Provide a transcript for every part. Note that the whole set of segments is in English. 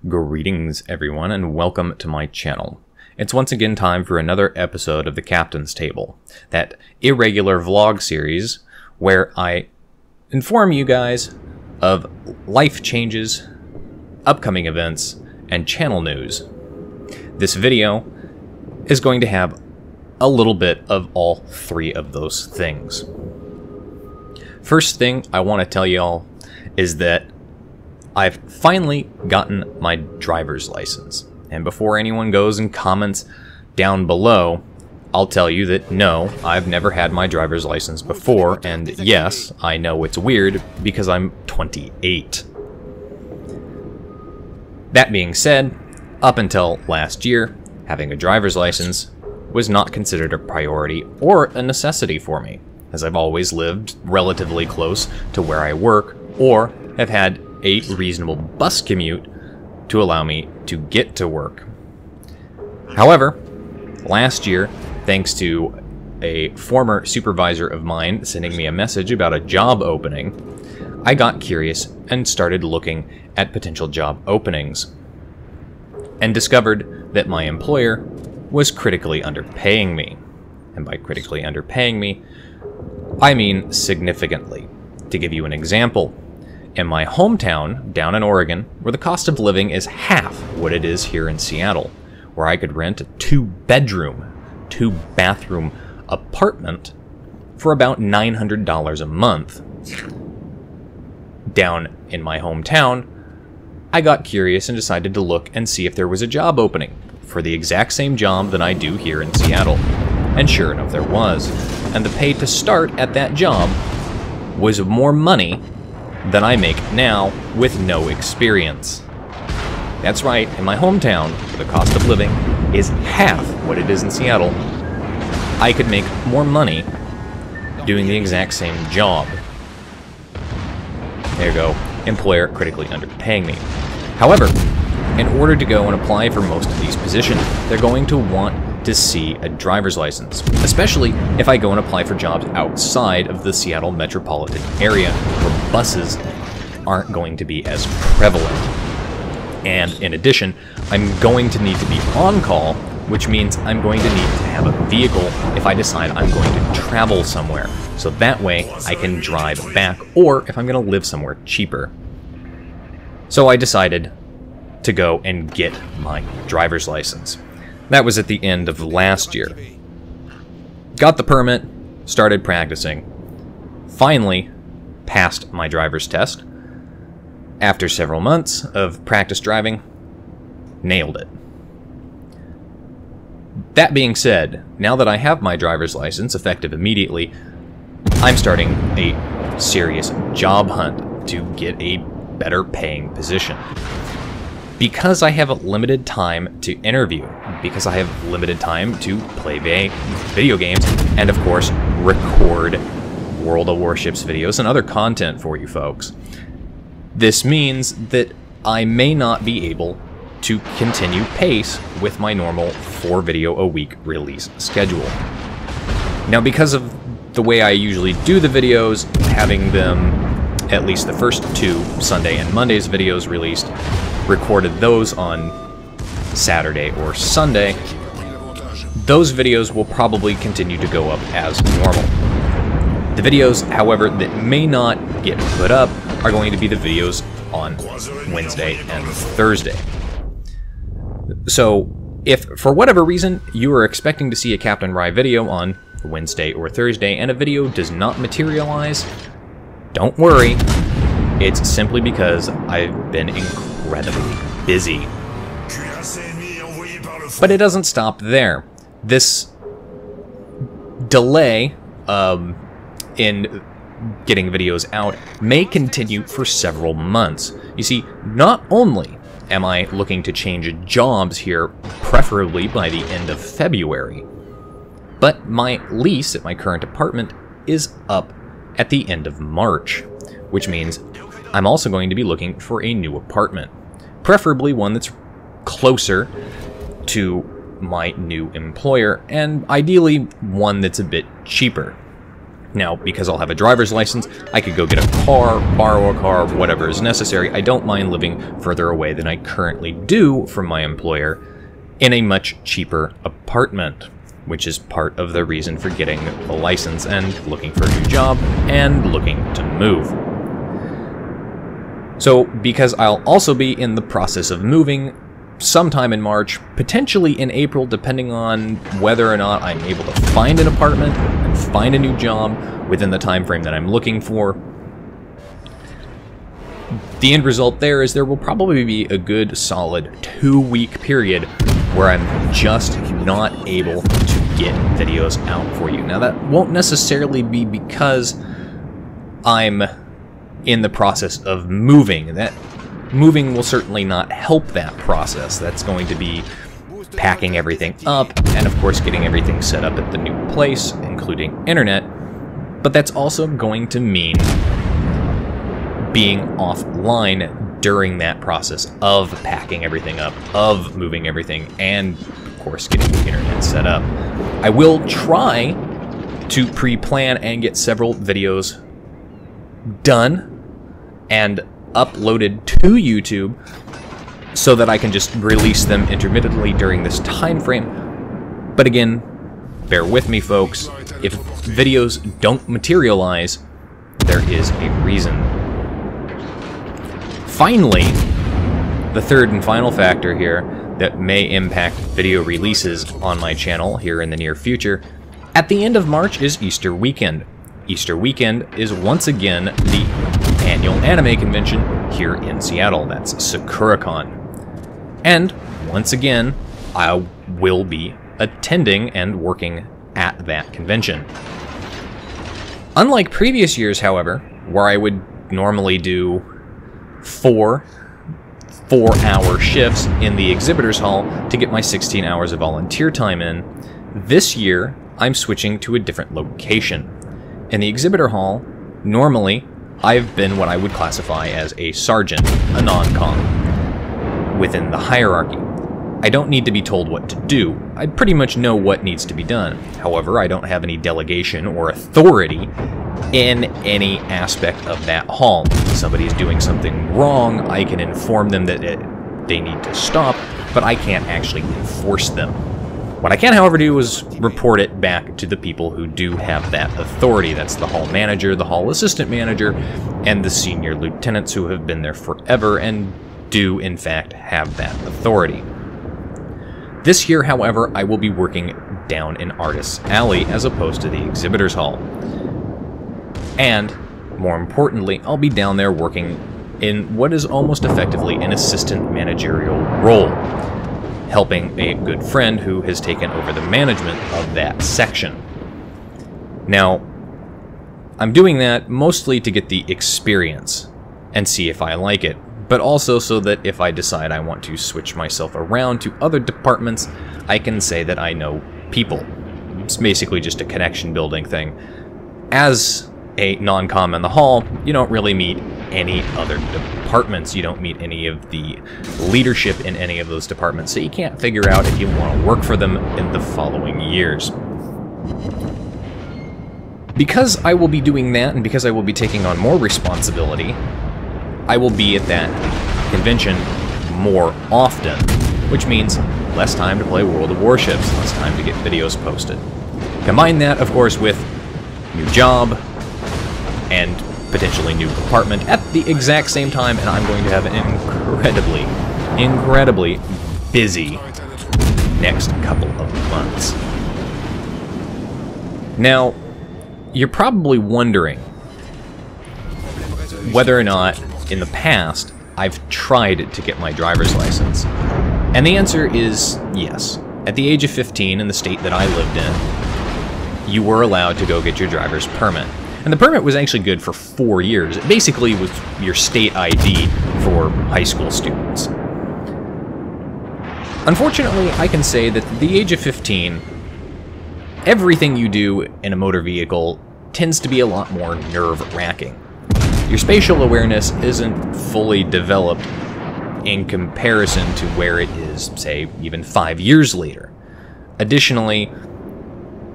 Greetings everyone and welcome to my channel. It's once again time for another episode of the Captain's Table, that irregular vlog series where I inform you guys of life changes, upcoming events, and channel news. This video is going to have a little bit of all three of those things. First thing I want to tell y'all is that I've finally gotten my driver's license. And before anyone goes and comments down below, I'll tell you that no, I've never had my driver's license before, and yes, I know it's weird because I'm 28. That being said, up until last year, having a driver's license was not considered a priority or a necessity for me, as I've always lived relatively close to where I work or have had a reasonable bus commute to allow me to get to work. However, last year, thanks to a former supervisor of mine sending me a message about a job opening, I got curious and started looking at potential job openings, and discovered that my employer was critically underpaying me. And by critically underpaying me, I mean significantly. To give you an example, in my hometown, down in Oregon, where the cost of living is half what it is here in Seattle, where I could rent a 2-bedroom, 2-bathroom apartment for about $900 a month. Down in my hometown, I got curious and decided to look and see if there was a job opening for the exact same job that I do here in Seattle. And sure enough, there was. And the pay to start at that job was more money than I make now with no experience. That's right, in my hometown, where the cost of living is half what it is in Seattle, I could make more money doing the exact same job. There you go, employer critically underpaying me. However, in order to go and apply for most of these positions, they're going to want to see a driver's license, especially if I go and apply for jobs outside of the Seattle metropolitan area, where buses aren't going to be as prevalent. And in addition, I'm going to need to be on call, which means I'm going to need to have a vehicle if I decide I'm going to travel somewhere, so that way I can drive back, or if I'm going to live somewhere cheaper. So I decided to go and get my driver's license. That was at the end of last year. Got the permit, started practicing. Finally passed my driver's test. After several months of practice driving, nailed it. That being said, now that I have my driver's license effective immediately, I'm starting a serious job hunt to get a better paying position. Because I have limited time to interview, because I have limited time to play video games, and of course, record World of Warships videos and other content for you folks. This means that I may not be able to continue pace with my normal 4-video-a-week release schedule. Now, because of the way I usually do the videos, having them, at least the first 2 Sunday and Monday's videos released, recorded those on Saturday or Sunday, those videos will probably continue to go up as normal. The videos, however, that may not get put up are going to be the videos on Wednesday and Thursday. So, if for whatever reason you are expecting to see a Captain Rye video on Wednesday or Thursday and a video does not materialize, don't worry. It's simply because I've been incredibly busy. But it doesn't stop there. This delay in getting videos out may continue for several months. You see, not only am I looking to change jobs here, preferably by the end of February, but my lease at my current apartment is up at the end of March, which means I'm also going to be looking for a new apartment, preferably one that's closer to my new employer, and ideally one that's a bit cheaper. Now, because I'll have a driver's license, I could go get a car, borrow a car, whatever is necessary. I don't mind living further away than I currently do from my employer in a much cheaper apartment, which is part of the reason for getting a license and looking for a new job and looking to move. So, because I'll also be in the process of moving sometime in March, potentially in April, depending on whether or not I'm able to find an apartment and find a new job within the time frame that I'm looking for. The end result there is there will probably be a good solid 2-week period where I'm just not able to get videos out for you. Now that won't necessarily be because I'm in the process of moving. That moving will certainly not help that process. That's going to be packing everything up and of course getting everything set up at the new place, including internet. But that's also going to mean being offline during that process of packing everything up, of moving everything, and of course getting the internet set up. I will try to pre-plan and get several videos done and uploaded to YouTube so that I can just release them intermittently during this time frame. But again, bear with me, folks. If videos don't materialize, there is a reason. Finally, the third and final factor here that may impact video releases on my channel here in the near future, at the end of March is Easter weekend. Easter weekend is once again the annual anime convention here in Seattle. That's SakuraCon. And once again, I will be attending and working at that convention. Unlike previous years, however, where I would normally do 4-hour shifts in the exhibitors hall to get my 16 hours of volunteer time in, this year I'm switching to a different location. In the exhibitor hall, normally I've been what I would classify as a sergeant, a non-com, within the hierarchy. I don't need to be told what to do. I pretty much know what needs to be done. However, I don't have any delegation or authority in any aspect of that hall. If somebody is doing something wrong, I can inform them that they need to stop, but I can't actually enforce them. What I can, however, do is report it back to the people who do have that authority. That's the hall manager, the hall assistant manager, and the senior lieutenants who have been there forever and do, in fact, have that authority. This year, however, I will be working down in Artist's Alley as opposed to the exhibitors hall. And, more importantly, I'll be down there working in what is almost effectively an assistant managerial role, helping a good friend who has taken over the management of that section. Now, I'm doing that mostly to get the experience and see if I like it, but also so that if I decide I want to switch myself around to other departments, I can say that I know people. It's basically just a connection building thing. As a non-com in the hall, you don't really meet any other departments. You don't meet any of the leadership in any of those departments, so you can't figure out if you want to work for them in the following years. Because I will be doing that, and because I will be taking on more responsibility, I will be at that convention more often, which means less time to play World of Warships, less time to get videos posted. Combine that, of course, with new job and potentially new apartment at the exact same time, and I'm going to have an incredibly busy next couple of months. Now, you're probably wondering whether or not in the past I've tried to get my driver's license. And the answer is yes. At the age of 15 in the state that I lived in, you were allowed to go get your driver's permit. And the permit was actually good for 4 years. It basically was your state ID for high school students. Unfortunately, I can say that at the age of 15, everything you do in a motor vehicle tends to be a lot more nerve-wracking. Your spatial awareness isn't fully developed in comparison to where it is, say, even 5 years later. Additionally,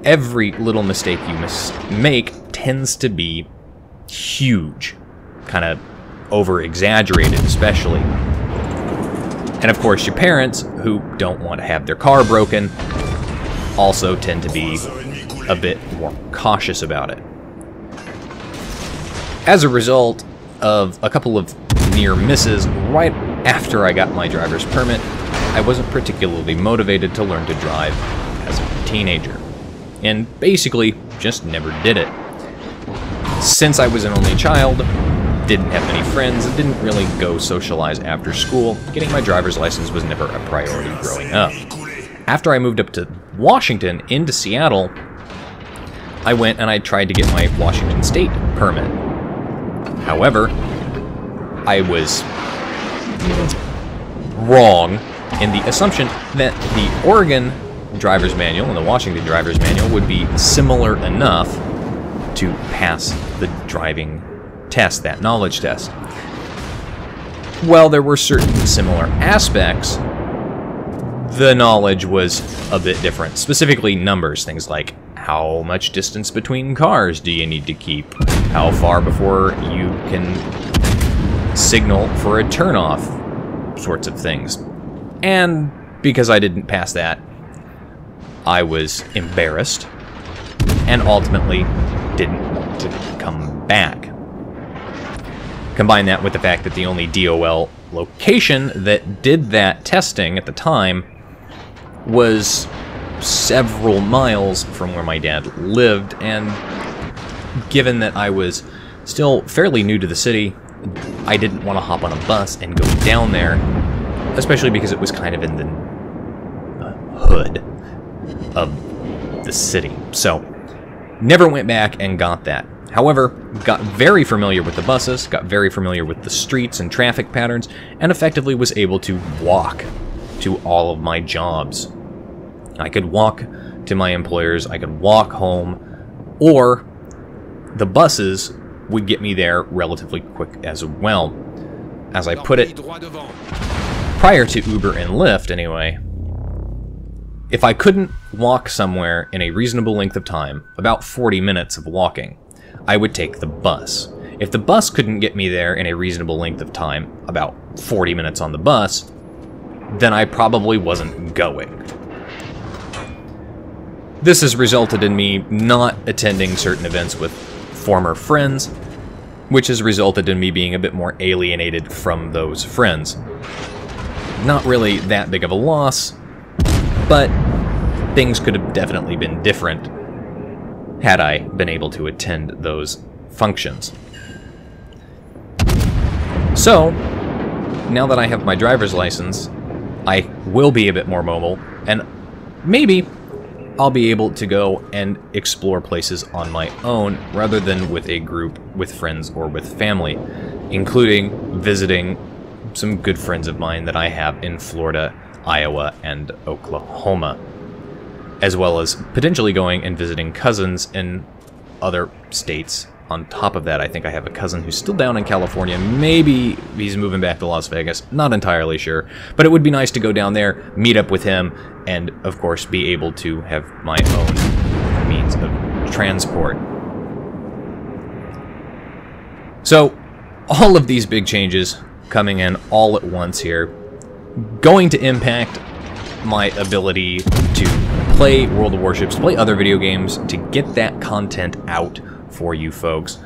every little mistake you make tends to be huge, kind of over-exaggerated especially. And of course your parents, who don't want to have their car broken, also tend to be a bit more cautious about it. As a result of a couple of near misses right after I got my driver's permit, I wasn't particularly motivated to learn to drive as a teenager, and basically just never did it. Since I was an only child, didn't have many friends, and didn't really go socialize after school, getting my driver's license was never a priority growing up. After I moved up to Washington, into Seattle, I went and I tried to get my Washington State permit. However, I was wrong in the assumption that the Oregon driver's manual and the Washington driver's manual would be similar enough to pass the driving test, that knowledge test. While there were certain similar aspects, the knowledge was a bit different. Specifically numbers, things like how much distance between cars do you need to keep? How far before you can signal for a turnoff? Sorts of things. And because I didn't pass that, I was embarrassed and ultimately didn't want to come back. Combine that with the fact that the only DOL location that did that testing at the time was several miles from where my dad lived, and given that I was still fairly new to the city, I didn't want to hop on a bus and go down there, especially because it was kind of in the hood of the city. So, never went back and got that. However, got very familiar with the buses, got very familiar with the streets and traffic patterns, and effectively was able to walk to all of my jobs. I could walk to my employers, I could walk home, or the buses would get me there relatively quick as well. As I put it, prior to Uber and Lyft anyway, if I couldn't walk somewhere in a reasonable length of time, about 40 minutes of walking, I would take the bus. If the bus couldn't get me there in a reasonable length of time, about 40 minutes on the bus, then I probably wasn't going. This has resulted in me not attending certain events with former friends, which has resulted in me being a bit more alienated from those friends. Not really that big of a loss, but things could have definitely been different had I been able to attend those functions. So, now that I have my driver's license, I will be a bit more mobile, and maybe I'll be able to go and explore places on my own rather than with a group, with friends, or with family, including visiting some good friends of mine that I have in Florida, Iowa, and Oklahoma, as well as potentially going and visiting cousins in other states. On top of that, I think I have a cousin who's still down in California. Maybe he's moving back to Las Vegas. Not entirely sure. But it would be nice to go down there, meet up with him, and, of course, be able to have my own means of transport. So, all of these big changes coming in all at once here, going to impact my ability to play World of Warships, to play other video games, to get that content out for you folks.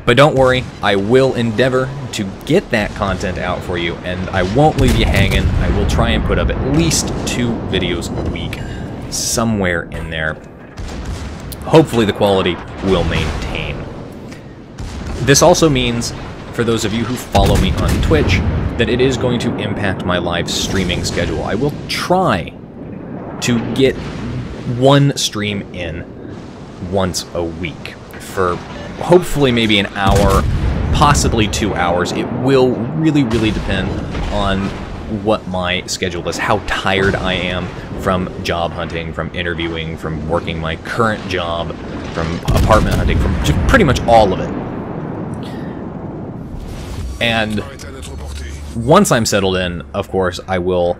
But don't worry, I will endeavor to get that content out for you, and I won't leave you hanging. I will try and put up at least 2 videos a week, somewhere in there. Hopefully the quality will maintain. This also means, for those of you who follow me on Twitch, that it is going to impact my live streaming schedule. I will try to get one stream in once a week for hopefully maybe an hour, possibly 2 hours. It will really, really depend on what my schedule is, how tired I am from job hunting, from interviewing, from working my current job, from apartment hunting, from just pretty much all of it. And once I'm settled in, of course, I will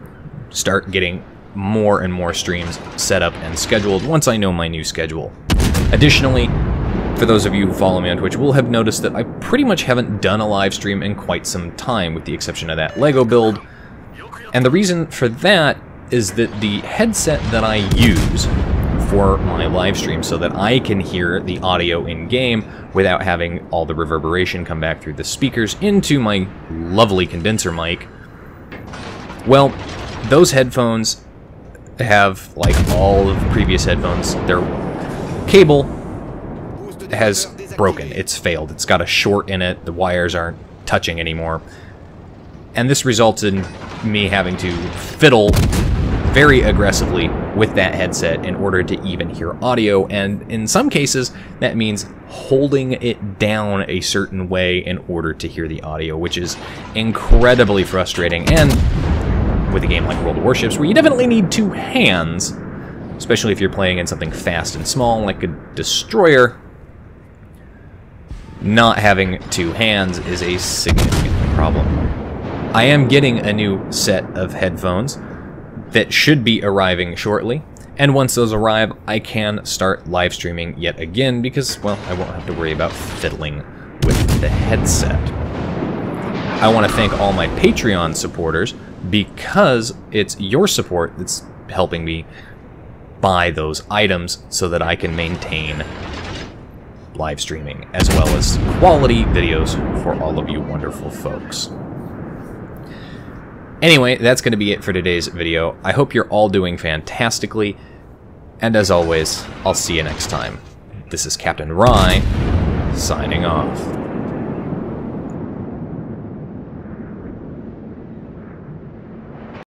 start getting more and more streams set up and scheduled once I know my new schedule. Additionally, for those of you who follow me on Twitch, will have noticed that I pretty much haven't done a live stream in quite some time, with the exception of that Lego build. And the reason for that is that the headset that I use for my live stream, so that I can hear the audio in-game without having all the reverberation come back through the speakers into my lovely condenser mic, well, those headphones have, like all of the previous headphones, their cable has broken. It's failed. It's got a short in it. The wires aren't touching anymore. And this results in me having to fiddle very aggressively with that headset in order to even hear audio, and in some cases that means holding it down a certain way in order to hear the audio, which is incredibly frustrating. And with a game like World of Warships, where you definitely need two hands, especially if you're playing in something fast and small like a destroyer, not having two hands is a significant problem. I am getting a new set of headphones that should be arriving shortly, and once those arrive, I can start live streaming yet again because, well, I won't have to worry about fiddling with the headset. I want to thank all my Patreon supporters, because it's your support that's helping me buy those items so that I can maintain live streaming, as well as quality videos for all of you wonderful folks. Anyway, that's going to be it for today's video. I hope you're all doing fantastically, and as always, I'll see you next time. This is Captain Rye, signing off.